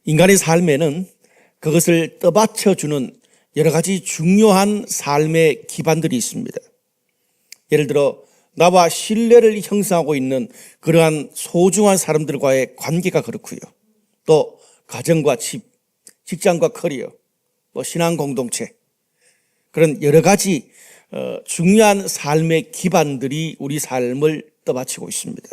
인간의 삶에는 그것을 떠받쳐주는 여러 가지 중요한 삶의 기반들이 있습니다. 예를 들어 나와 신뢰를 형성하고 있는 그러한 소중한 사람들과의 관계가 그렇고요. 또 가정과 집, 직장과 커리어, 신앙 공동체, 그런 여러 가지 중요한 삶의 기반들이 우리 삶을 떠받치고 있습니다.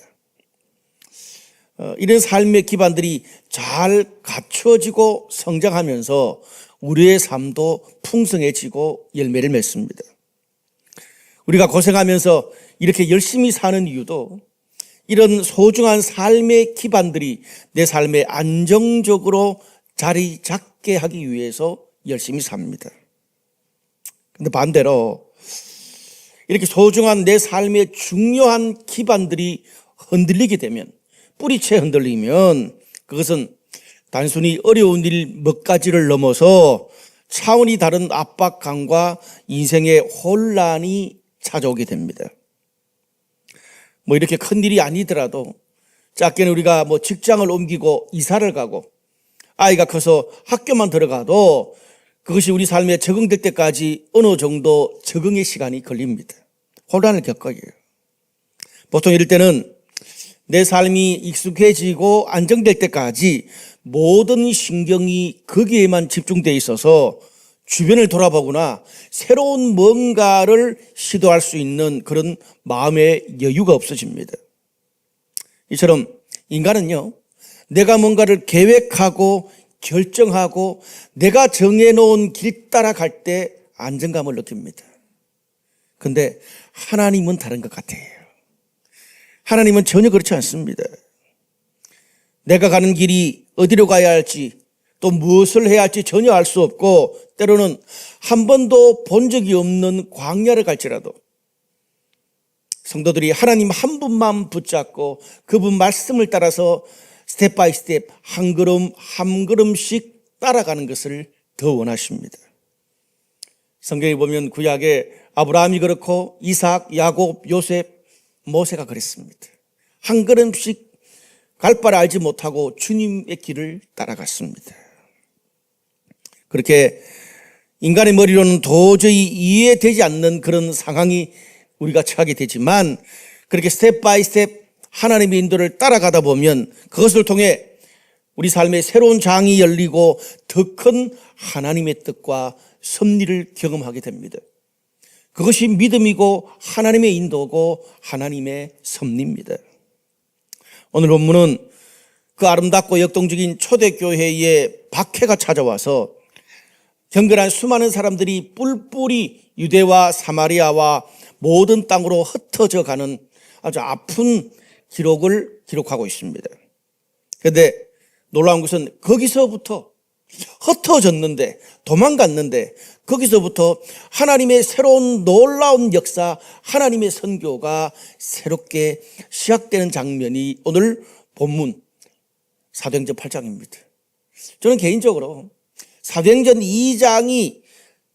이런 삶의 기반들이 잘 갖춰지고 성장하면서 우리의 삶도 풍성해지고 열매를 맺습니다. 우리가 고생하면서 이렇게 열심히 사는 이유도 이런 소중한 삶의 기반들이 내 삶에 안정적으로 자리 잡게 하기 위해서 열심히 삽니다. 근데 반대로 이렇게 소중한 내 삶의 중요한 기반들이 흔들리게 되면, 뿌리채 흔들리면 그것은 단순히 어려운 일 몇 가지를 넘어서 차원이 다른 압박감과 인생의 혼란이 찾아오게 됩니다. 이렇게 큰 일이 아니더라도 작게는 우리가 직장을 옮기고 이사를 가고 아이가 커서 학교만 들어가도 그것이 우리 삶에 적응될 때까지 어느 정도 적응의 시간이 걸립니다. 혼란을 겪어요. 보통 이럴 때는 내 삶이 익숙해지고 안정될 때까지 모든 신경이 거기에만 집중되어 있어서 주변을 돌아보거나 새로운 뭔가를 시도할 수 있는 그런 마음의 여유가 없어집니다. 이처럼 인간은요, 내가 뭔가를 계획하고 결정하고 내가 정해놓은 길 따라갈 때 안정감을 느낍니다. 그런데 하나님은 다른 것 같아요. 하나님은 전혀 그렇지 않습니다. 내가 가는 길이 어디로 가야 할지, 또 무엇을 해야 할지 전혀 알 수 없고, 때로는 한 번도 본 적이 없는 광야를 갈지라도 성도들이 하나님 한 분만 붙잡고 그분 말씀을 따라서 스텝 바이 스텝 한 걸음 한 걸음씩 따라가는 것을 더 원하십니다. 성경에 보면 구약에 아브라함이 그렇고 이삭, 야곱, 요셉, 모세가 그랬습니다. 한 걸음씩 갈 바를 알지 못하고 주님의 길을 따라갔습니다. 그렇게 인간의 머리로는 도저히 이해되지 않는 그런 상황이 우리가 처하게 되지만, 그렇게 스텝 바이 스텝 하나님의 인도를 따라가다 보면 그것을 통해 우리 삶에 새로운 장이 열리고 더 큰 하나님의 뜻과 섭리를 경험하게 됩니다. 그것이 믿음이고 하나님의 인도고 하나님의 섭리입니다. 오늘 본문은 그 아름답고 역동적인 초대교회에 박해가 찾아와서 경건한 수많은 사람들이 뿔뿔이 유대와 사마리아와 모든 땅으로 흩어져 가는 아주 아픈 기록을 기록하고 있습니다. 그런데 놀라운 것은 거기서부터 흩어졌는데, 도망갔는데 거기서부터 하나님의 새로운 놀라운 역사, 하나님의 선교가 새롭게 시작되는 장면이 오늘 본문 사도행전 8장입니다. 저는 개인적으로 사도행전 2장이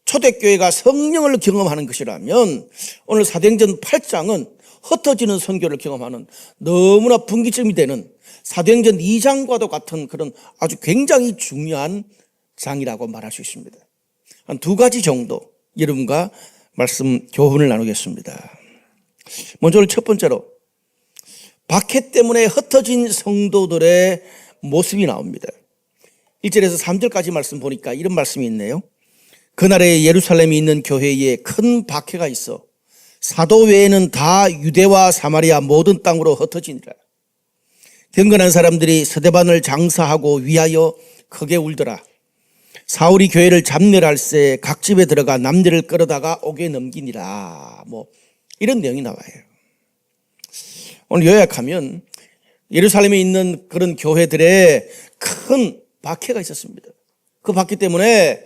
초대교회가 성령을 경험하는 것이라면 오늘 사도행전 8장은 흩어지는 선교를 경험하는 너무나 분기점이 되는 사도행전 2장과도 같은 그런 아주 굉장히 중요한 장이라고 말할 수 있습니다. 한 두 가지 정도 여러분과 말씀 교훈을 나누겠습니다. 먼저 오늘 첫 번째로 박해 때문에 흩어진 성도들의 모습이 나옵니다. 1절에서 3절까지 말씀 보니까 이런 말씀이 있네요. 그날에 예루살렘에 있는 교회에 큰 박해가 있어 사도 외에는 다 유대와 사마리아 모든 땅으로 흩어지니라. 경건한 사람들이 스데반을 장사하고 위하여 크게 울더라. 사울이 교회를 잡멸할세 각 집에 들어가 남녀를 끌어다가 옥에 넘기니라. 이런 내용이 나와요. 오늘 요약하면 예루살렘에 있는 그런 교회들의 큰 박해가 있었습니다. 그 박해 때문에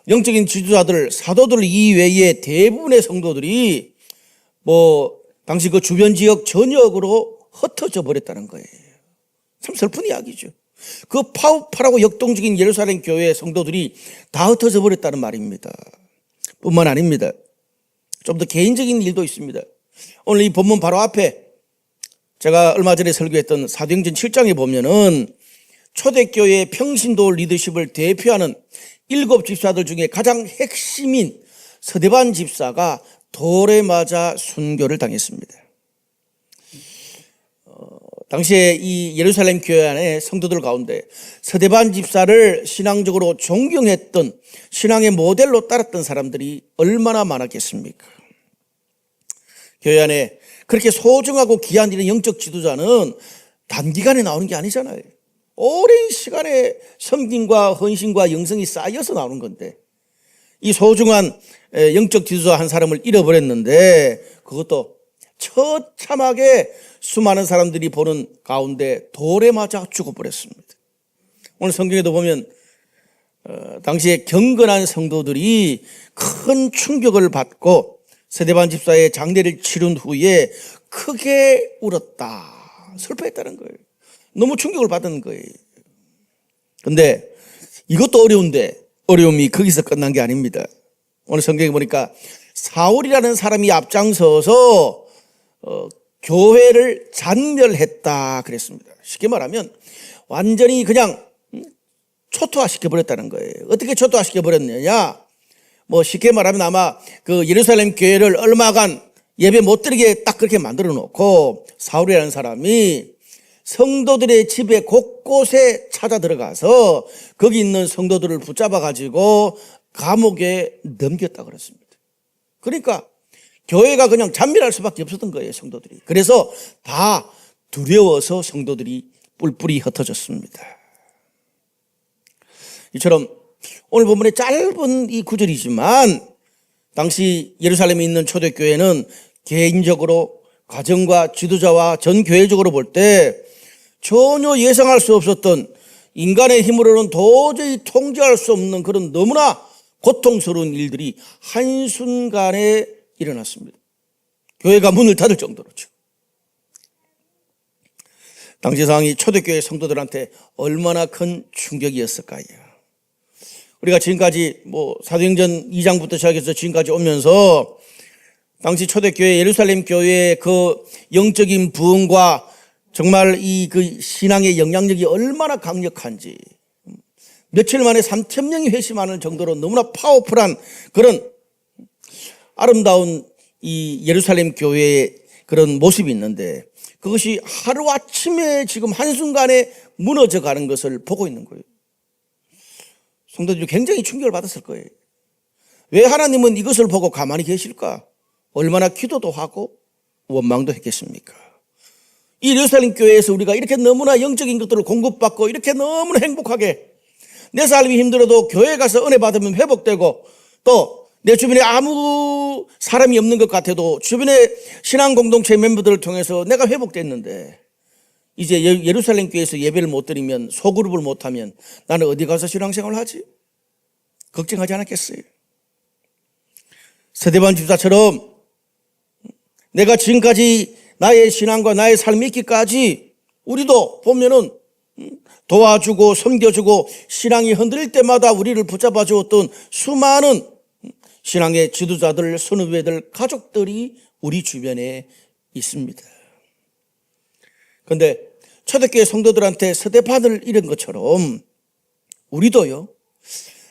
영적인 지도자들, 사도들 이외에 대부분의 성도들이 당시 그 주변 지역 전역으로 흩어져 버렸다는 거예요. 참 슬픈 이야기죠. 그 파워풀하고 역동적인 예루살렘 교회 성도들이 다 흩어져 버렸다는 말입니다. 뿐만 아닙니다. 좀 더 개인적인 일도 있습니다. 오늘 이 본문 바로 앞에 제가 얼마 전에 설교했던 사도행전 7장에 보면은 초대교회 평신도 리더십을 대표하는 7 집사들 중에 가장 핵심인 서대반 집사가 돌에 맞아 순교를 당했습니다. 당시에 이 예루살렘 교회 안에 성도들 가운데 서대반 집사를 신앙적으로 존경했던, 신앙의 모델로 따랐던 사람들이 얼마나 많았겠습니까? 교회 안에 그렇게 소중하고 귀한 이런 영적 지도자는 단기간에 나오는 게 아니잖아요. 오랜 시간의 섬김과 헌신과 영성이 쌓여서 나오는 건데, 이 소중한 영적 지도자 한 사람을 잃어버렸는데, 그것도 처참하게 수많은 사람들이 보는 가운데 돌에 맞아 죽어버렸습니다. 오늘 성경에도 보면 당시에 경건한 성도들이 큰 충격을 받고 스데반 집사의 장례를 치른 후에 크게 울었다, 슬퍼했다는 거예요. 너무 충격을 받은 거예요. 근데 이것도 어려운데 어려움이 거기서 끝난 게 아닙니다. 오늘 성경에 보니까 사울이라는 사람이 앞장서서 교회를 잔멸했다 그랬습니다. 쉽게 말하면 완전히 그냥 초토화시켜버렸다는 거예요. 어떻게 초토화시켜버렸느냐? 쉽게 말하면 아마 그 예루살렘 교회를 얼마간 예배 못 드리게 딱 그렇게 만들어 놓고 사울이라는 사람이 성도들의 집에 곳곳에 찾아 들어가서 거기 있는 성도들을 붙잡아 가지고 감옥에 넘겼다 그랬습니다. 그러니까 교회가 그냥 잔멸할 수밖에 없었던 거예요, 성도들이. 그래서 다 두려워서 성도들이 뿔뿔이 흩어졌습니다. 이처럼 오늘 본문의 짧은 이 구절이지만 당시 예루살렘에 있는 초대교회는 개인적으로 가정과 지도자와 전 교회적으로 볼 때 전혀 예상할 수 없었던, 인간의 힘으로는 도저히 통제할 수 없는 그런 너무나 고통스러운 일들이 한순간에 일어났습니다. 교회가 문을 닫을 정도로죠. 당시 상황이 초대교회 성도들한테 얼마나 큰 충격이었을까요? 우리가 지금까지 사도행전 2장부터 시작해서 지금까지 오면서 당시 초대교회 예루살렘 교회의 그 영적인 부흥과 정말 그 신앙의 영향력이 얼마나 강력한지, 며칠 만에 3,000명이 회심하는 정도로 너무나 파워풀한 그런 아름다운 이 예루살렘 교회의 그런 모습이 있는데, 그것이 하루아침에 지금 한순간에 무너져 가는 것을 보고 있는 거예요. 성도들이 굉장히 충격을 받았을 거예요. 왜 하나님은 이것을 보고 가만히 계실까? 얼마나 기도도 하고 원망도 했겠습니까? 이 예루살렘 교회에서 우리가 이렇게 너무나 영적인 것들을 공급받고 이렇게 너무나 행복하게, 내 삶이 힘들어도 교회 가서 은혜 받으면 회복되고, 또 내 주변에 아무 사람이 없는 것 같아도 주변의 신앙 공동체 멤버들을 통해서 내가 회복됐는데, 이제 예루살렘 교회에서 예배를 못 드리면, 소그룹을 못하면 나는 어디 가서 신앙생활을 하지? 걱정하지 않았겠어요? 스데반 집사처럼 내가 지금까지 나의 신앙과 나의 삶이 있기까지 우리도 보면은 도와주고 섬겨주고 신앙이 흔들릴 때마다 우리를 붙잡아 주었던 수많은 신앙의 지도자들, 선후배들, 가족들이 우리 주변에 있습니다. 그런데 초대교회 성도들한테 스데반을 잃은 것처럼 우리도요,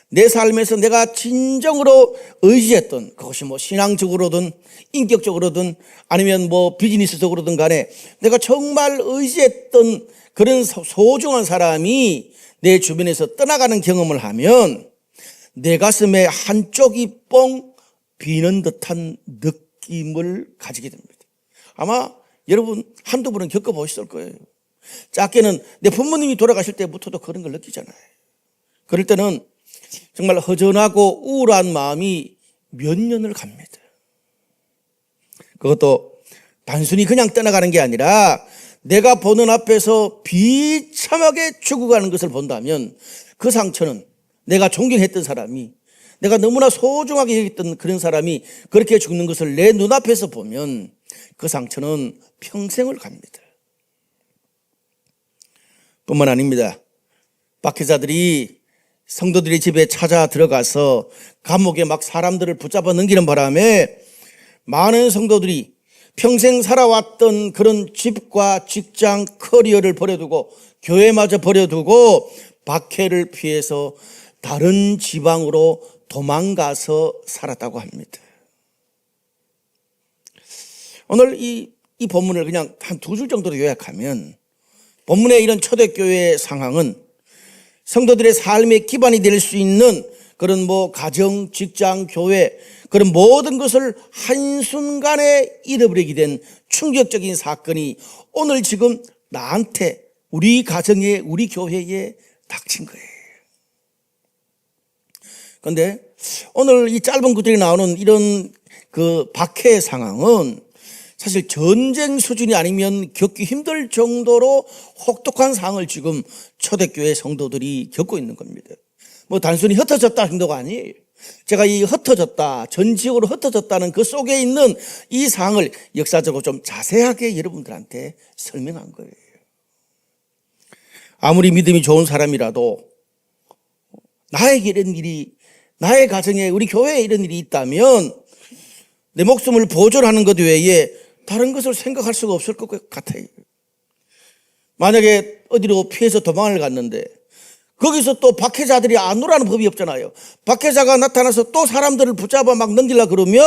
내 삶에서 내가 진정으로 의지했던, 그것이 신앙적으로든 인격적으로든 아니면 비즈니스적으로든 간에 내가 정말 의지했던 그런 소중한 사람이 내 주변에서 떠나가는 경험을 하면 내 가슴에 한쪽이 뻥 비는 듯한 느낌을 가지게 됩니다. 아마 여러분 한두 번은 겪어보셨을 거예요. 작게는 내 부모님이 돌아가실 때부터도 그런 걸 느끼잖아요. 그럴 때는 정말 허전하고 우울한 마음이 몇 년을 갑니다. 그것도 단순히 그냥 떠나가는 게 아니라 내가 보는 앞에서 비참하게 죽어가는 것을 본다면 그 상처는, 내가 존경했던 사람이, 내가 너무나 소중하게 여겼던 그런 사람이 그렇게 죽는 것을 내 눈앞에서 보면 그 상처는 평생을 갑니다. 뿐만 아닙니다. 박해자들이 성도들의 집에 찾아 들어가서 감옥에 막 사람들을 붙잡아 넘기는 바람에 많은 성도들이 평생 살아왔던 그런 집과 직장, 커리어를 버려두고 교회마저 버려두고 박해를 피해서 다른 지방으로 도망가서 살았다고 합니다. 오늘 이 본문을 그냥 한 2줄 정도로 요약하면 본문의 이런 초대교회의 상황은 성도들의 삶의 기반이 될 수 있는 그런 가정, 직장, 교회 그런 모든 것을 한순간에 잃어버리게 된 충격적인 사건이 오늘 지금 나한테 우리 가정에 우리 교회에 닥친 거예요. 그런데 오늘 이 짧은 구절에 나오는 이런 그 박해 상황은 사실 전쟁 수준이 아니면 겪기 힘들 정도로 혹독한 상황을 지금 초대교회 성도들이 겪고 있는 겁니다. 단순히 흩어졌다 정도가 아니에요. 제가 이 흩어졌다, 전 지역으로 흩어졌다는 그 속에 있는 이 상황을 역사적으로 좀 자세하게 여러분들한테 설명한 거예요. 아무리 믿음이 좋은 사람이라도 나에게 이런 일이, 나의 가정에 우리 교회에 이런 일이 있다면 내 목숨을 보존하는 것 외에 다른 것을 생각할 수가 없을 것 같아요. 만약에 어디로 피해서 도망을 갔는데 거기서 또 박해자들이 안 오라는 법이 없잖아요. 박해자가 나타나서 또 사람들을 붙잡아 막 넘기려고 그러면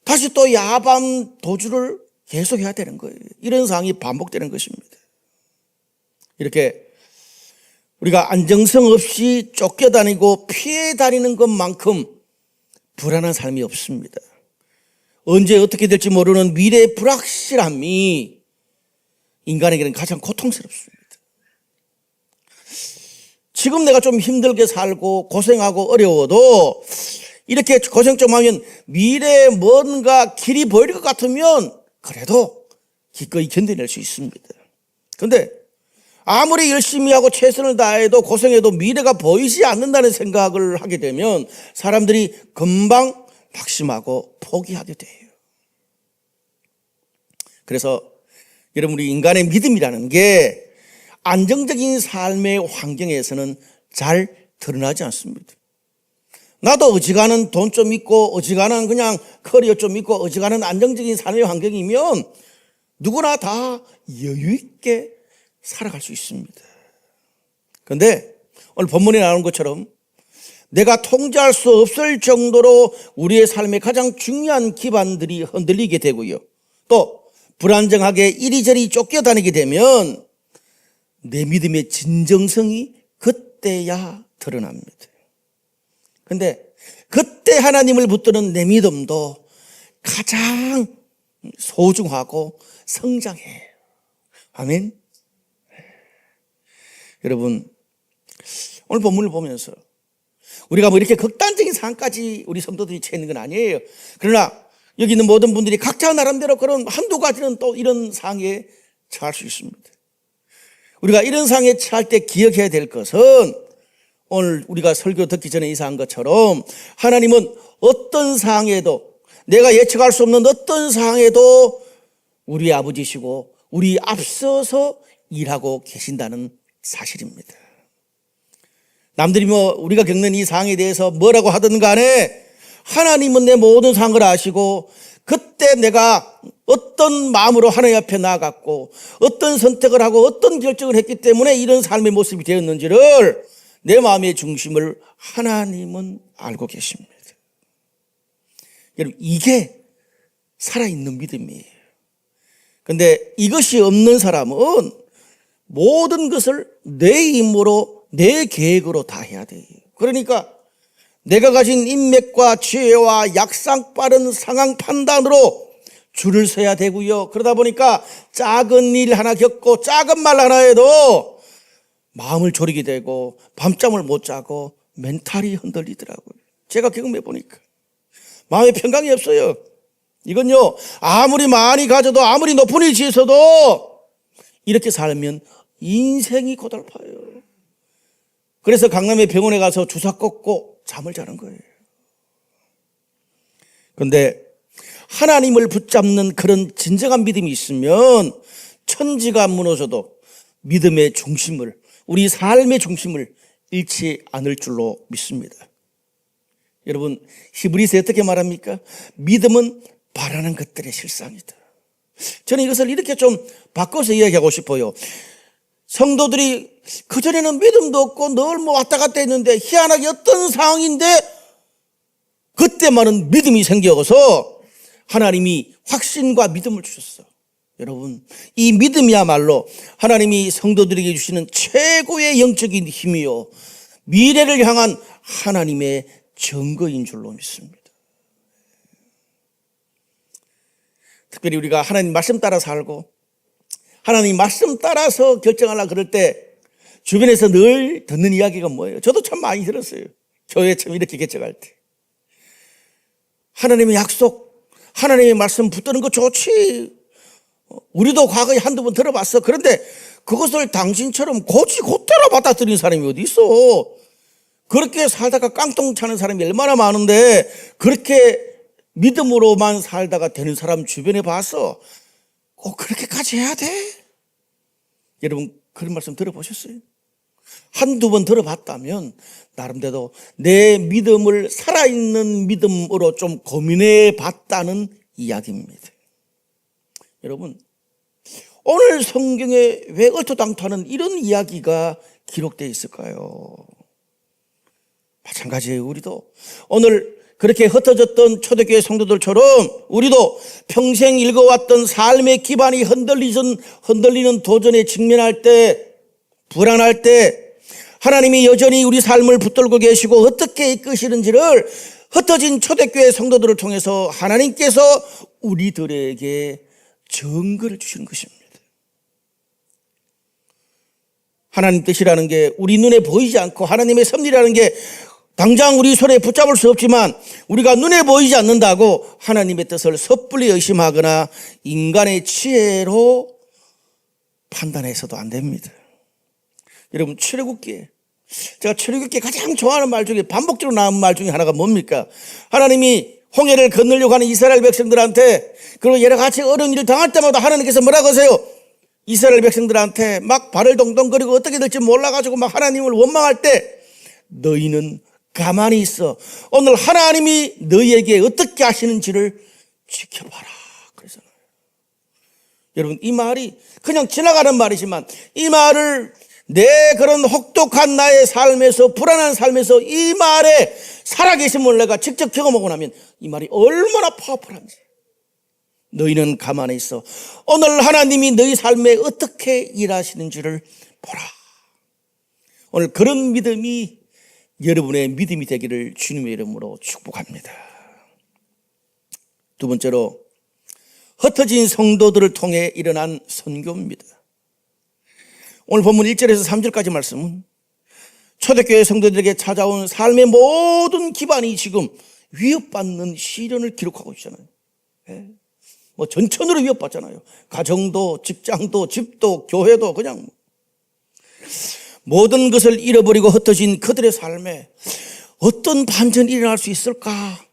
다시 또 야밤 도주를 계속해야 되는 거예요. 이런 상황이 반복되는 것입니다. 이렇게 우리가 안정성 없이 쫓겨다니고 피해 다니는 것만큼 불안한 삶이 없습니다. 언제 어떻게 될지 모르는 미래의 불확실함이 인간에게는 가장 고통스럽습니다. 지금 내가 좀 힘들게 살고 고생하고 어려워도 이렇게 고생 좀 하면 미래에 뭔가 길이 보일 것 같으면 그래도 기꺼이 견뎌낼 수 있습니다. 그런데 아무리 열심히 하고 최선을 다해도 고생해도 미래가 보이지 않는다는 생각을 하게 되면 사람들이 금방 낙심하고 포기하게 돼요. 그래서 여러분, 우리 인간의 믿음이라는 게 안정적인 삶의 환경에서는 잘 드러나지 않습니다. 나도 어지간한 돈 좀 있고 어지간한 그냥 커리어 좀 있고 어지간한 안정적인 삶의 환경이면 누구나 다 여유 있게 살아갈 수 있습니다. 그런데 오늘 본문에 나오는 것처럼 내가 통제할 수 없을 정도로 우리의 삶의 가장 중요한 기반들이 흔들리게 되고요. 또 불안정하게 이리저리 쫓겨다니게 되면 내 믿음의 진정성이 그때야 드러납니다. 그런데 그때 하나님을 붙드는 내 믿음도 가장 소중하고 성장해요. 아멘. 여러분, 오늘 본문을 보면서 우리가 이렇게 극단적인 상황까지 우리 성도들이 처해 있는 건 아니에요. 그러나 여기 있는 모든 분들이 각자 나름대로 그런 한두 가지는 또 이런 상황에 처할 수 있습니다. 우리가 이런 상황에 처할 때 기억해야 될 것은 오늘 우리가 설교 듣기 전에 이사한 것처럼 하나님은 어떤 상황에도 내가 예측할 수 없는 어떤 상황에도 우리 아버지시고 우리 앞서서 일하고 계신다는 사실입니다. 남들이 우리가 겪는 이 상황에 대해서 뭐라고 하든 간에 하나님은 내 모든 상황을 아시고 그때 내가 어떤 마음으로 하나님 앞에 나아갔고 어떤 선택을 하고 어떤 결정을 했기 때문에 이런 삶의 모습이 되었는지를 내 마음의 중심을 하나님은 알고 계십니다. 여러분, 이게 살아있는 믿음이에요. 그런데 이것이 없는 사람은 모든 것을 내 힘으로 내 계획으로 다 해야 돼요. 그러니까 내가 가진 인맥과 지혜와 약상 빠른 상황 판단으로 줄을 서야 되고요. 그러다 보니까 작은 일 하나 겪고 작은 말 하나 해도 마음을 졸이게 되고 밤잠을 못 자고 멘탈이 흔들리더라고요. 제가 경험해 보니까 마음에 평강이 없어요. 이건요, 아무리 많이 가져도 아무리 높은 위치에 있어도 이렇게 살면 인생이 고달파요. 그래서 강남의 병원에 가서 주사 꽂고 잠을 자는 거예요. 그런데 하나님을 붙잡는 그런 진정한 믿음이 있으면 천지가 무너져도 믿음의 중심을, 우리 삶의 중심을 잃지 않을 줄로 믿습니다. 여러분, 히브리서에 어떻게 말합니까? 믿음은 바라는 것들의 실상이다. 저는 이것을 이렇게 좀 바꿔서 이야기하고 싶어요. 성도들이 그전에는 믿음도 없고 늘 뭐 왔다 갔다 했는데 희한하게 어떤 상황인데 그때만은 믿음이 생겨서 하나님이 확신과 믿음을 주셨어. 여러분, 이 믿음이야말로 하나님이 성도들에게 주시는 최고의 영적인 힘이요, 미래를 향한 하나님의 증거인 줄로 믿습니다. 특별히 우리가 하나님 말씀 따라 살고 하나님 말씀 따라서 결정하려고 그럴 때 주변에서 늘 듣는 이야기가 뭐예요? 저도 참 많이 들었어요. 교회 처음 이렇게 개척할 때. 하나님의 약속, 하나님의 말씀 붙드는 거 좋지. 우리도 과거에 한두 번 들어봤어. 그런데 그것을 당신처럼 곧대로 받아들이는 사람이 어디 있어? 그렇게 살다가 깡통 차는 사람이 얼마나 많은데 그렇게 믿음으로만 살다가 되는 사람 주변에 봤어? 꼭 그렇게까지 해야 돼? 여러분, 그런 말씀 들어보셨어요? 한두 번 들어봤다면 나름대로 내 믿음을 살아있는 믿음으로 좀 고민해 봤다는 이야기입니다. 여러분, 오늘 성경에 왜 얼토당토하는 이런 이야기가 기록되어 있을까요? 마찬가지예요. 우리도 오늘 그렇게 흩어졌던 초대교회 성도들처럼 우리도 평생 읽어왔던 삶의 기반이 흔들리는 도전에 직면할 때, 불안할 때 하나님이 여전히 우리 삶을 붙들고 계시고 어떻게 이끄시는지를 흩어진 초대교회 성도들을 통해서 하나님께서 우리들에게 증거를 주시는 것입니다. 하나님 뜻이라는 게 우리 눈에 보이지 않고 하나님의 섭리라는 게 당장 우리 손에 붙잡을 수 없지만 우리가 눈에 보이지 않는다고 하나님의 뜻을 섣불리 의심하거나 인간의 지혜로 판단해서도 안 됩니다. 여러분, 출애굽기에 제가 출애굽기에 가장 좋아하는 말 중에 반복적으로 나온 말 중에 하나가 뭡니까? 하나님이 홍해를 건너려고 하는 이스라엘 백성들한테, 그리고 여러 가지 어려운 일을 당할 때마다 하나님께서 뭐라고 하세요? 이스라엘 백성들한테 막 발을 동동거리고 어떻게 될지 몰라가지고 막 하나님을 원망할 때 너희는 가만히 있어. 오늘 하나님이 너희에게 어떻게 하시는지를 지켜봐라. 그러잖아요. 여러분, 이 말이 그냥 지나가는 말이지만 이 말을 내 그런 혹독한 나의 삶에서, 불안한 삶에서 이 말에 살아계심을 내가 직접 경험하고 나면 이 말이 얼마나 파워풀한지. 너희는 가만히 있어. 오늘 하나님이 너희 삶에 어떻게 일하시는지를 보라. 오늘 그런 믿음이 여러분의 믿음이 되기를 주님의 이름으로 축복합니다. 두 번째로, 흩어진 성도들을 통해 일어난 선교입니다. 오늘 본문 1절에서 3절까지 말씀은 초대교회 성도들에게 찾아온 삶의 모든 기반이 지금 위협받는 시련을 기록하고 있잖아요. 뭐 전천으로 위협받잖아요. 가정도, 직장도, 집도, 교회도, 그냥 모든 것을 잃어버리고 흩어진 그들의 삶에 어떤 반전이 일어날 수 있을까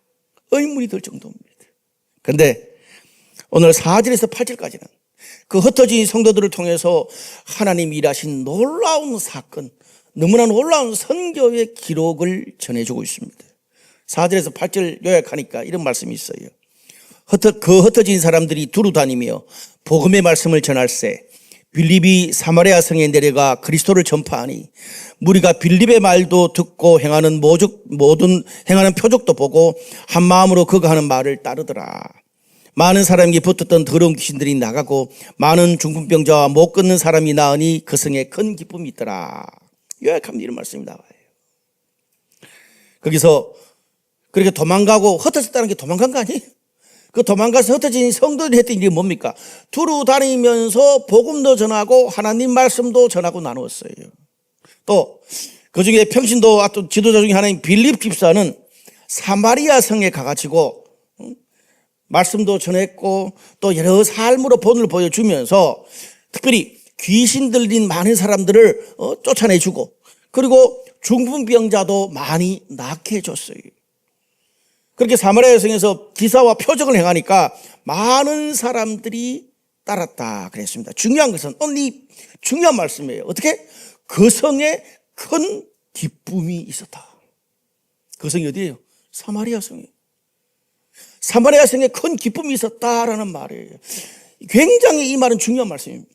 의문이 들 정도입니다. 그런데 오늘 4절에서 8절까지는 그 흩어진 성도들을 통해서 하나님이 일하신 놀라운 사건, 너무나 놀라운 선교의 기록을 전해주고 있습니다. 4절에서 8절 요약하니까 이런 말씀이 있어요. 그 흩어진 사람들이 두루 다니며 복음의 말씀을 전할세 빌립이 사마리아 성에 내려가 그리스도를 전파하니 무리가 빌립의 말도 듣고 행하는 표적도 보고 한 마음으로 그가 하는 말을 따르더라. 많은 사람에게 붙었던 더러운 귀신들이 나가고 많은 중풍병자와 못 걷는 사람이 나으니 그 성에 큰 기쁨이 있더라. 요약하면 이런 말씀이 나와요. 거기서 그렇게 도망가고 흩어졌다는 게 도망간 거 아니에요? 그 도망가서 흩어진 성도들이 했던 일이 뭡니까? 두루 다니면서 복음도 전하고 하나님 말씀도 전하고 나누었어요. 또 그중에 평신도 지도자 중에 하나인 빌립 집사는 사마리아 성에 가가지고 말씀도 전했고 또 여러 삶으로 본을 보여주면서 특별히 귀신 들린 많은 사람들을 쫓아내주고 그리고 중풍병자도 많이 낫게 해줬어요. 그렇게 사마리아 성에서 기사와 표적을 행하니까 많은 사람들이 따랐다 그랬습니다. 중요한 것은 중요한 말씀이에요. 어떻게? 그 성에 큰 기쁨이 있었다. 그 성이 어디예요? 사마리아 성이에요. 사마리아 성에 큰 기쁨이 있었다라는 말이에요. 굉장히 이 말은 중요한 말씀입니다.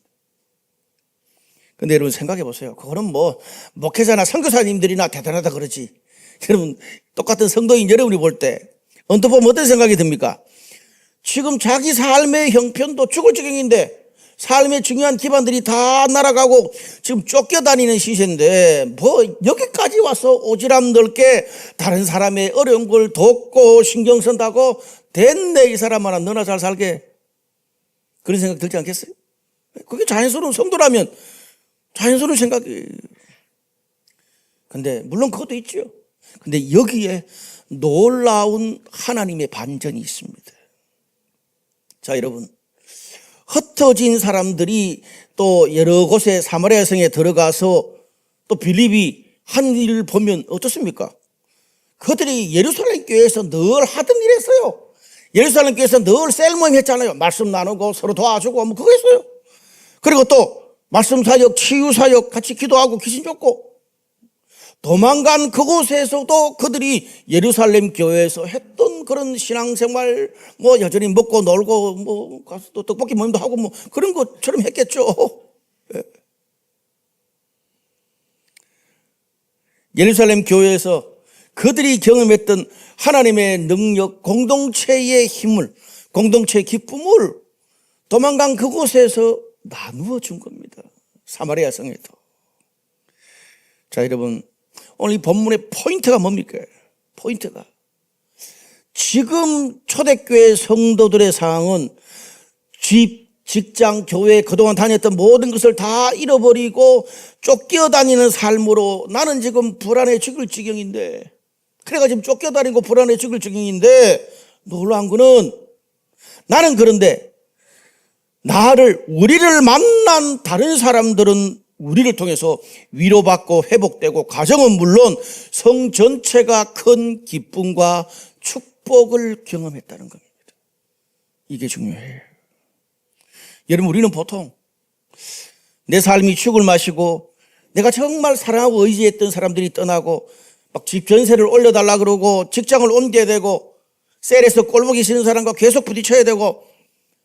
근데 여러분 생각해 보세요. 그거는 뭐 목회자나 선교사님들이나 대단하다 그러지. 여러분 똑같은 성도인 여러분이 볼 때 언뜻 보면 어떤 생각이 듭니까? 지금 자기 삶의 형편도 죽을 지경인데 삶의 중요한 기반들이 다 날아가고 지금 쫓겨다니는 시세인데 뭐 여기까지 와서 오지랖 넓게 다른 사람의 어려운 걸 돕고 신경 쓴다고 됐네 이 사람 하나 너나 잘 살게. 그런 생각 들지 않겠어요? 그게 자연스러운 성도라면 자연스러운 생각이에요. 근데 물론 그것도 있죠. 근데 여기에 놀라운 하나님의 반전이 있습니다. 자, 여러분, 흩어진 사람들이 또 여러 곳에 사마리아 성에 들어가서 또 빌립이 한 일을 보면 어떻습니까? 그들이 예루살렘 교회에서 늘 하던 일 했어요. 예루살렘 교회에서 늘 셀 모임 했잖아요. 말씀 나누고 서로 도와주고 뭐 그거 했어요. 그리고 또 말씀 사역, 치유 사역 같이 기도하고 귀신 쫓고 도망간 그곳에서도 그들이 예루살렘 교회에서 했던 그런 신앙생활 뭐 여전히 먹고 놀고 뭐 가서 또 떡볶이 모임도 하고 뭐 그런 것처럼 했겠죠. 예루살렘 교회에서 그들이 경험했던 하나님의 능력, 공동체의 힘을, 공동체의 기쁨을 도망간 그곳에서 나누어 준 겁니다. 사마리아 성에도. 자, 여러분, 오늘 이 본문의 포인트가 뭡니까? 포인트가 지금 초대교회 성도들의 상황은 집, 직장, 교회 그동안 다녔던 모든 것을 다 잃어버리고 쫓겨다니는 삶으로 나는 지금 불안해 죽을 지경인데 그래가지고 지금 쫓겨다니고 불안해 죽을 지경인데 놀라운 거는 나는 그런데 우리를 만난 다른 사람들은 우리를 통해서 위로받고 회복되고 가정은 물론 성 전체가 큰 기쁨과 축복을 경험했다는 겁니다. 이게 중요해요. 여러분, 우리는 보통 내 삶이 죽을 맛이고 내가 정말 사랑하고 의지했던 사람들이 떠나고 막 집 전세를 올려달라 그러고 직장을 옮겨야 되고 셀에서 꼴보기 싫은 사람과 계속 부딪혀야 되고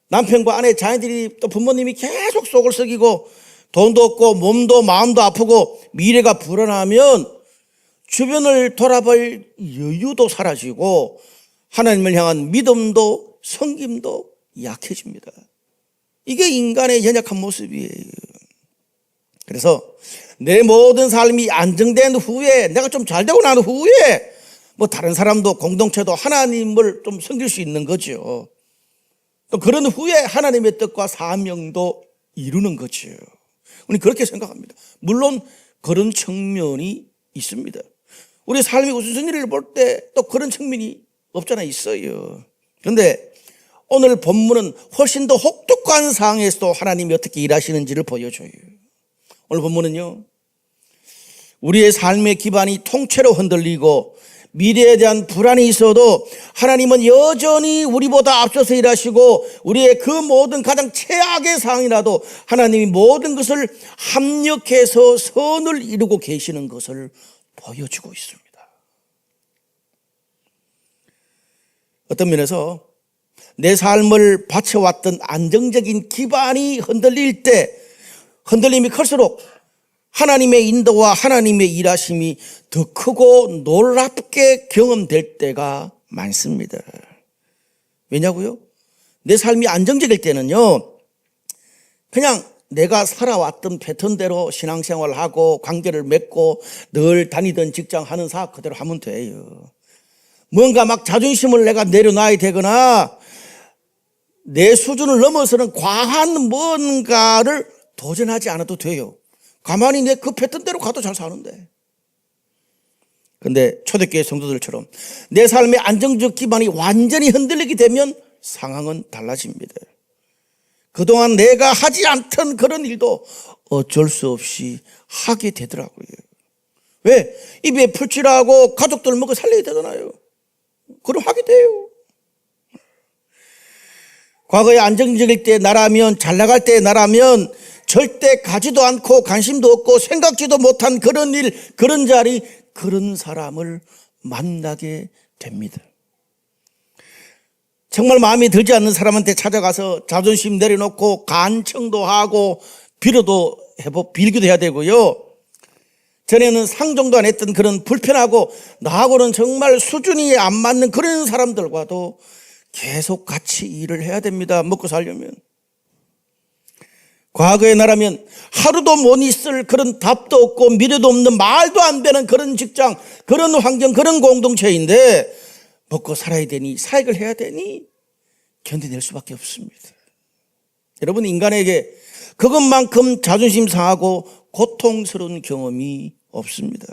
남편과 아내, 자녀들이 또 부모님이 계속 속을 썩이고 돈도 없고 몸도 마음도 아프고 미래가 불안하면 주변을 돌아볼 여유도 사라지고 하나님을 향한 믿음도 섬김도 약해집니다. 이게 인간의 연약한 모습이에요. 그래서 내 모든 삶이 안정된 후에 내가 좀 잘 되고 난 후에 뭐 다른 사람도 공동체도 하나님을 좀 섬길 수 있는 거죠. 또 그런 후에 하나님의 뜻과 사명도 이루는 거죠. 우리 그렇게 생각합니다. 물론 그런 측면이 있습니다. 우리 삶의 우선순위를 볼 때 또 그런 측면이 없잖아 있어요. 그런데 오늘 본문은 훨씬 더 혹독한 상황에서도 하나님이 어떻게 일하시는지를 보여줘요. 오늘 본문은요, 우리의 삶의 기반이 통째로 흔들리고 미래에 대한 불안이 있어도 하나님은 여전히 우리보다 앞서서 일하시고 우리의 그 모든 가장 최악의 상황이라도 하나님이 모든 것을 합력해서 선을 이루고 계시는 것을 보여주고 있습니다. 어떤 면에서 내 삶을 바쳐왔던 안정적인 기반이 흔들릴 때 흔들림이 클수록 하나님의 인도와 하나님의 일하심이 더 크고 놀랍게 경험될 때가 많습니다. 왜냐고요? 내 삶이 안정적일 때는요, 그냥 내가 살아왔던 패턴대로 신앙생활을 하고 관계를 맺고 늘 다니던 직장 하는 사 그대로 하면 돼요. 뭔가 막 자존심을 내가 내려놔야 되거나 내 수준을 넘어서는 과한 뭔가를 도전하지 않아도 돼요. 가만히 내 그 패턴대로 가도 잘 사는데. 근데 초대교회 성도들처럼 내 삶의 안정적 기반이 완전히 흔들리게 되면 상황은 달라집니다. 그동안 내가 하지 않던 그런 일도 어쩔 수 없이 하게 되더라고요. 왜? 입에 풀칠하고 가족들 먹어 살려야 되잖아요. 그럼 하게 돼요. 과거에 안정적일 때 나라면, 잘 나갈 때 나라면 절대 가지도 않고 관심도 없고 생각지도 못한 그런 일, 그런 자리, 그런 사람을 만나게 됩니다. 정말 마음에 들지 않는 사람한테 찾아가서 자존심 내려놓고 간청도 하고 빌기도 해야 되고요. 전에는 상종도 안 했던 그런 불편하고 나하고는 정말 수준이 안 맞는 그런 사람들과도 계속 같이 일을 해야 됩니다. 먹고 살려면. 과거의 나라면 하루도 못 있을 그런 답도 없고 미래도 없는 말도 안 되는 그런 직장, 그런 환경, 그런 공동체인데 먹고 살아야 되니, 사역을 해야 되니 견뎌낼 수밖에 없습니다. 여러분, 인간에게 그것만큼 자존심 상하고 고통스러운 경험이 없습니다.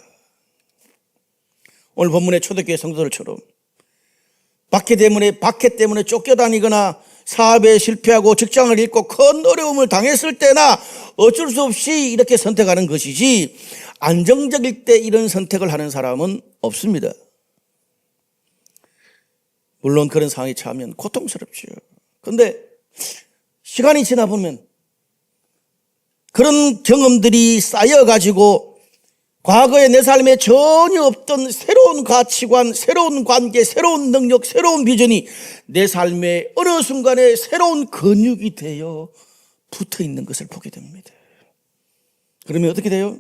오늘 본문의 초대교회 성도들처럼 박해 때문에 쫓겨다니거나 사업에 실패하고 직장을 잃고 큰 어려움을 당했을 때나 어쩔 수 없이 이렇게 선택하는 것이지, 안정적일 때 이런 선택을 하는 사람은 없습니다. 물론 그런 상황에 처하면 고통스럽죠. 그런데 시간이 지나 보면 그런 경험들이 쌓여가지고 과거의 내 삶에 전혀 없던 새로운 가치관, 새로운 관계, 새로운 능력, 새로운 비전이 내 삶의 어느 순간에 새로운 근육이 되어 붙어 있는 것을 보게 됩니다. 그러면 어떻게 돼요?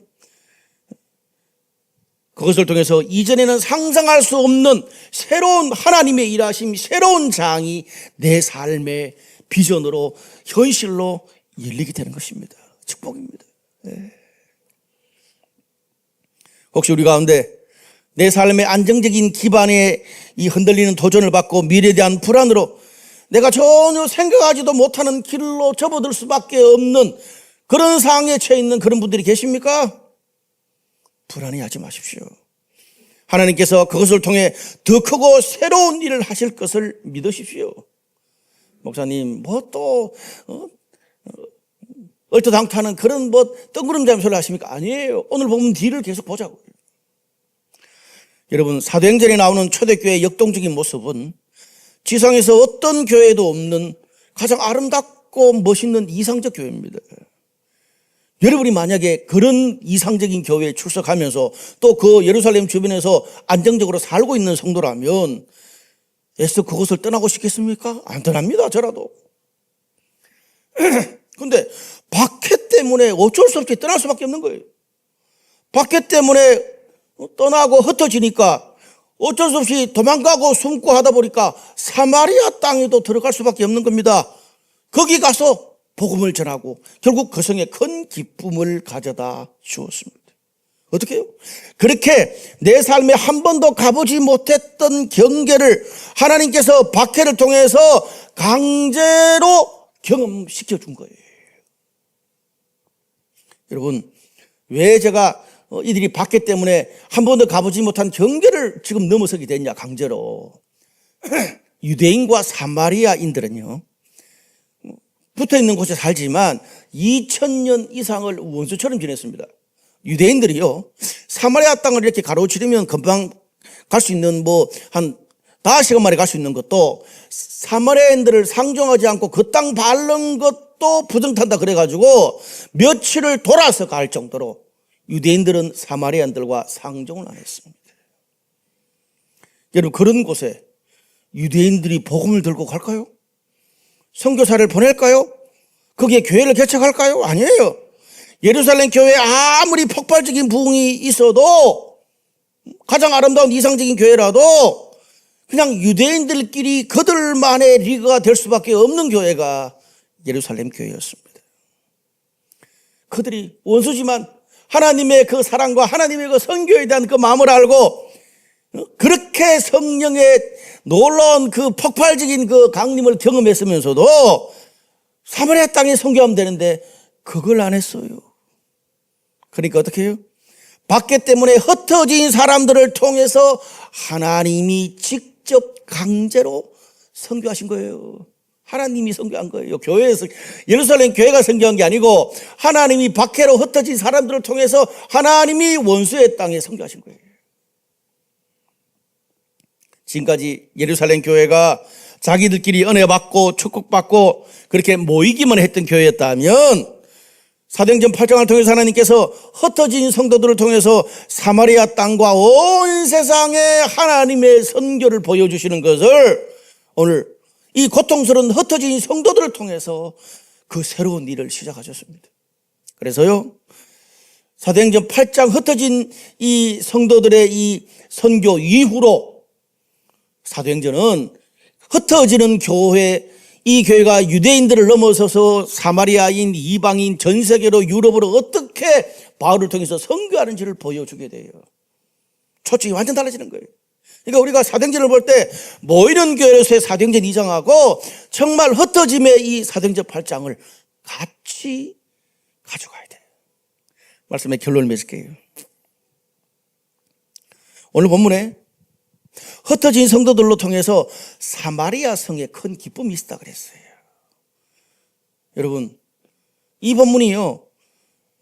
그것을 통해서 이전에는 상상할 수 없는 새로운 하나님의 일하심, 새로운 장이 내 삶의 비전으로, 현실로 열리게 되는 것입니다. 축복입니다. 네. 혹시 우리 가운데 내 삶의 안정적인 기반에 이 흔들리는 도전을 받고 미래에 대한 불안으로 내가 전혀 생각하지도 못하는 길로 접어들 수밖에 없는 그런 상황에 처해 있는 그런 분들이 계십니까? 불안해하지 마십시오. 하나님께서 그것을 통해 더 크고 새로운 일을 하실 것을 믿으십시오. 목사님, 얼토당토하는 그런 뜬구름 잡소리를 하십니까? 아니에요. 오늘 보면 뒤를 계속 보자고요. 여러분, 사도행전에 나오는 초대교회의 역동적인 모습은 지상에서 어떤 교회에도 없는 가장 아름답고 멋있는 이상적 교회입니다. 여러분이 만약에 그런 이상적인 교회에 출석하면서 또 그 예루살렘 주변에서 안정적으로 살고 있는 성도라면 애써 그것을 떠나고 싶겠습니까? 안 떠납니다, 저라도. 근데 박해 때문에 어쩔 수 없이 떠날 수밖에 없는 거예요. 박해 때문에 떠나고 흩어지니까 어쩔 수 없이 도망가고 숨고 하다 보니까 사마리아 땅에도 들어갈 수밖에 없는 겁니다. 거기 가서 복음을 전하고 결국 그 성에 큰 기쁨을 가져다 주었습니다. 어떻게 해요? 그렇게 내 삶에 한 번도 가보지 못했던 경계를 하나님께서 박해를 통해서 강제로 경험시켜 준 거예요. 여러분, 왜 제가 이들이 박해 때문에 한 번도 가보지 못한 경계를 지금 넘어서게 됐냐, 강제로. 유대인과 사마리아인들은요, 붙어 있는 곳에 살지만 2000년 이상을 원수처럼 지냈습니다. 유대인들이요, 사마리아 땅을 이렇게 가로지르면 금방 갈 수 있는 한 5시간 만에 갈 수 있는 것도 사마리아인들을 상종하지 않고 그 땅 밟는 것도 부정탄다 그래가지고 며칠을 돌아서 갈 정도로 유대인들은 사마리아인들과 상종을 안 했습니다. 여러분, 그런 곳에 유대인들이 복음을 들고 갈까요? 선교사를 보낼까요? 거기에 교회를 개척할까요? 아니에요. 예루살렘 교회에 아무리 폭발적인 부흥이 있어도, 가장 아름다운 이상적인 교회라도 그냥 유대인들끼리 그들만의 리그가 될 수밖에 없는 교회가 예루살렘 교회였습니다. 그들이 원수지만 하나님의 그 사랑과 하나님의 그 선교에 대한 그 마음을 알고 그렇게 성령의 놀라운 그 폭발적인 그 강림을 경험했으면서도 사마리아 땅에 선교하면 되는데 그걸 안 했어요. 그러니까 어떻게 해요? 박해 때문에 흩어진 사람들을 통해서 하나님이 직접 강제로 선교하신 거예요. 하나님이 선교한 거예요. 교회에서, 예루살렘 교회가 선교한 게 아니고 하나님이 박해로 흩어진 사람들을 통해서 하나님이 원수의 땅에 선교하신 거예요. 지금까지 예루살렘 교회가 자기들끼리 은혜 받고 축복받고 그렇게 모이기만 했던 교회였다면 사도행전 8장을 통해서 하나님께서 흩어진 성도들을 통해서 사마리아 땅과 온 세상에 하나님의 선교를 보여주시는 것을 오늘 이 고통스러운 흩어진 성도들을 통해서 그 새로운 일을 시작하셨습니다. 그래서요, 사도행전 8장 흩어진 이 성도들의 이 선교 이후로 사도행전은 흩어지는 교회, 이 교회가 유대인들을 넘어서서 사마리아인, 이방인, 전 세계로 유럽으로 어떻게 바울을 통해서 선교하는지를 보여주게 돼요. 초점이 완전 달라지는 거예요. 그러니까 우리가 사도행전을 볼 때 모이는 교회로서의 사도행전 2장하고 정말 흩어짐의 이 사도행전 8장을 같이 가져가야 돼요. 말씀의 결론을 맺을게요. 오늘 본문에 흩어진 성도들로 통해서 사마리아 성에 큰 기쁨이 있었다 그랬어요. 여러분, 이 본문이요,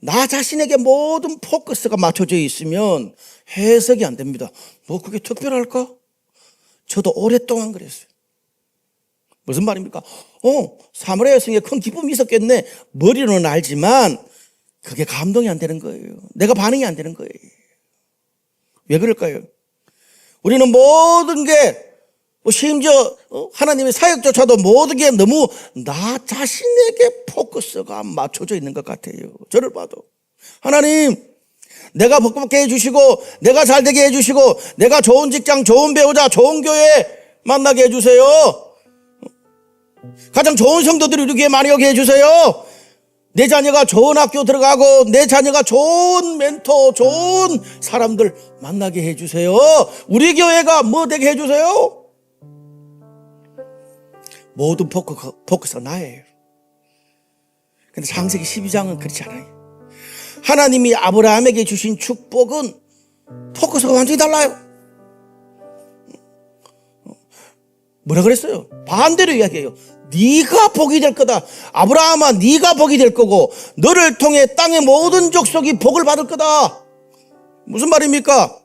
나 자신에게 모든 포커스가 맞춰져 있으면 해석이 안 됩니다. 뭐 그게 특별할까? 저도 오랫동안 그랬어요. 무슨 말입니까? 사마리아 성에 큰 기쁨이 있었겠네. 머리로는 알지만 그게 감동이 안 되는 거예요. 내가 반응이 안 되는 거예요. 왜 그럴까요? 우리는 모든 게 심지어 하나님의 사역조차도 모든 게 너무 나 자신에게 포커스가 맞춰져 있는 것 같아요. 저를 봐도 하나님, 내가 복 받게 해주시고 내가 잘되게 해주시고 내가 좋은 직장, 좋은 배우자, 좋은 교회 만나게 해주세요. 가장 좋은 성도들이 우리 교회 많이 오게 해주세요. 내 자녀가 좋은 학교 들어가고 내 자녀가 좋은 멘토, 좋은 사람들 만나게 해주세요. 우리 교회가 뭐 되게 해주세요. 모든 포커스가 나예요. 근데 창세기 12장은 그렇지 않아요. 하나님이 아브라함에게 주신 축복은 포커스가 완전히 달라요. 뭐라 그랬어요? 반대로 이야기해요. 네가 복이 될 거다. 아브라함아, 네가 복이 될 거고 너를 통해 땅의 모든 족속이 복을 받을 거다. 무슨 말입니까?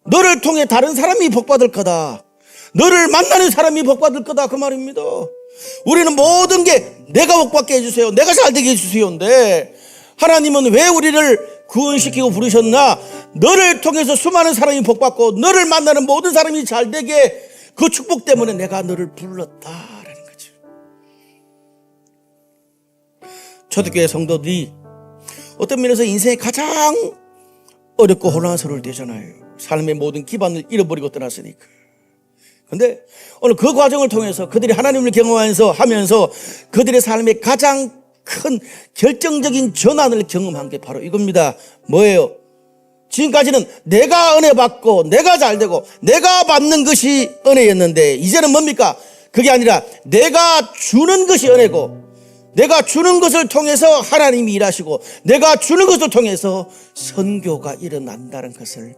너를 통해 다른 사람이 복 받을 거다. 너를 만나는 사람이 복 받을 거다, 그 말입니다. 우리는 모든 게 내가 복 받게 해주세요, 내가 잘되게 해주세요인데 하나님은 왜 우리를 구원시키고 부르셨나? 너를 통해서 수많은 사람이 복 받고 너를 만나는 모든 사람이 잘되게, 그 축복 때문에 내가 너를 불렀다라는 거죠. 초대교회 성도들이 어떤 면에서 인생에 가장 어렵고 혼란스러울 때잖아요. 삶의 모든 기반을 잃어버리고 떠났으니까. 근데 오늘 그 과정을 통해서 그들이 하나님을 경험하면서 그들의 삶에 가장 큰 결정적인 전환을 경험한 게 바로 이겁니다. 뭐예요? 지금까지는 내가 은혜 받고 내가 잘되고 내가 받는 것이 은혜였는데 이제는 뭡니까? 그게 아니라 내가 주는 것이 은혜고 내가 주는 것을 통해서 하나님이 일하시고 내가 주는 것을 통해서 선교가 일어난다는 것을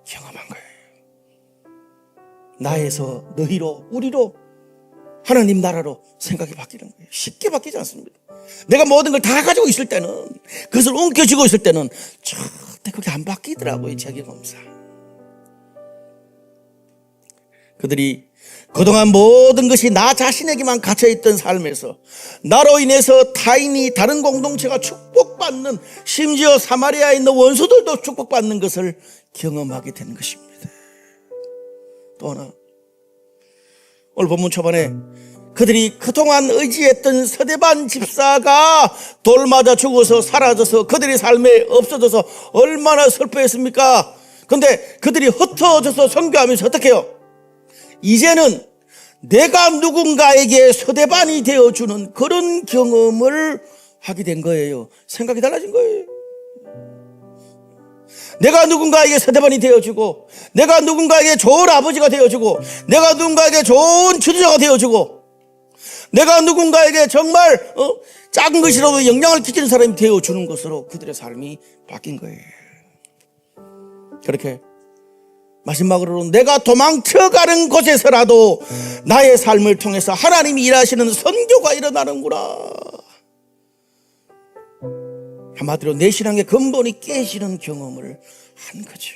경험한 거예요. 나에서 너희로, 우리로, 하나님 나라로 생각이 바뀌는 거예요. 쉽게 바뀌지 않습니다. 내가 모든 걸 다 가지고 있을 때는, 그것을 움켜쥐고 있을 때는 절대 그게 안 바뀌더라고요, 제 경험상. 그들이 그동안 모든 것이 나 자신에게만 갇혀있던 삶에서 나로 인해서 타인이, 다른 공동체가 축복받는, 심지어 사마리아에 있는 원수들도 축복받는 것을 경험하게 된 것입니다. 또 하나, 오늘 본문 초반에 그들이 그동안 의지했던 서대반 집사가 돌 맞아 죽어서 사라져서 그들의 삶에 없어져서 얼마나 슬퍼했습니까? 근데 그들이 흩어져서 선교하면서 어떻게 해요? 이제는 내가 누군가에게 서대반이 되어주는 그런 경험을 하게 된 거예요. 생각이 달라진 거예요. 내가 누군가에게 서대반이 되어주고 내가 누군가에게 좋은 아버지가 되어주고 내가 누군가에게 좋은 지도자가 되어주고 내가 누군가에게 정말 작은 것이라도 영향을 끼치는 사람이 되어주는 것으로 그들의 삶이 바뀐 거예요. 그렇게 마지막으로는 내가 도망쳐가는 곳에서라도 나의 삶을 통해서 하나님이 일하시는 선교가 일어나는구나. 한마디로 내 신앙의 근본이 깨지는 경험을 한 거죠.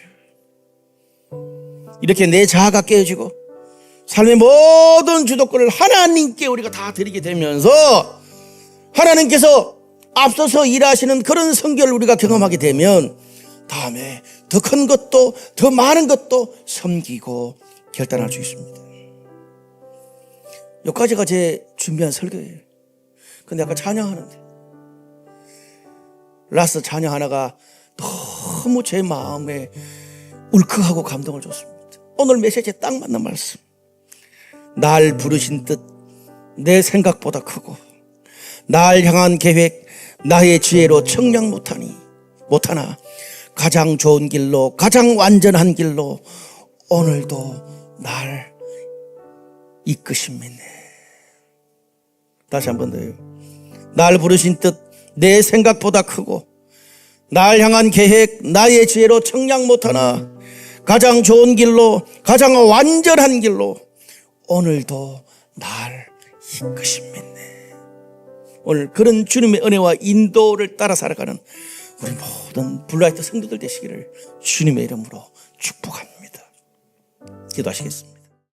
이렇게 내 자아가 깨지고 삶의 모든 주도권을 하나님께 우리가 다 드리게 되면서 하나님께서 앞서서 일하시는 그런 선교를 우리가 경험하게 되면 다음에 더 큰 것도 더 많은 것도 섬기고 결단할 수 있습니다. 여기까지가 제 준비한 설교예요. 근데 아까 찬양하는데 라스트 찬양 하나가 너무 제 마음에 울컥하고 감동을 줬습니다. 오늘 메시지에 딱 맞는 말씀. 날 부르신 뜻 내 생각보다 크고 날 향한 계획 나의 지혜로 청량 못하나 가장 좋은 길로 가장 완전한 길로 오늘도 날 이끄십니다. 다시 한 번 더요. 날 부르신 뜻 내 생각보다 크고 날 향한 계획 나의 지혜로 청량 못하나 가장 좋은 길로 가장 완전한 길로 오늘도 날 이끄십니다. 오늘 그런 주님의 은혜와 인도를 따라 살아가는 우리 모든 블루라이트 성도들 되시기를 주님의 이름으로 축복합니다. 기도하시겠습니다.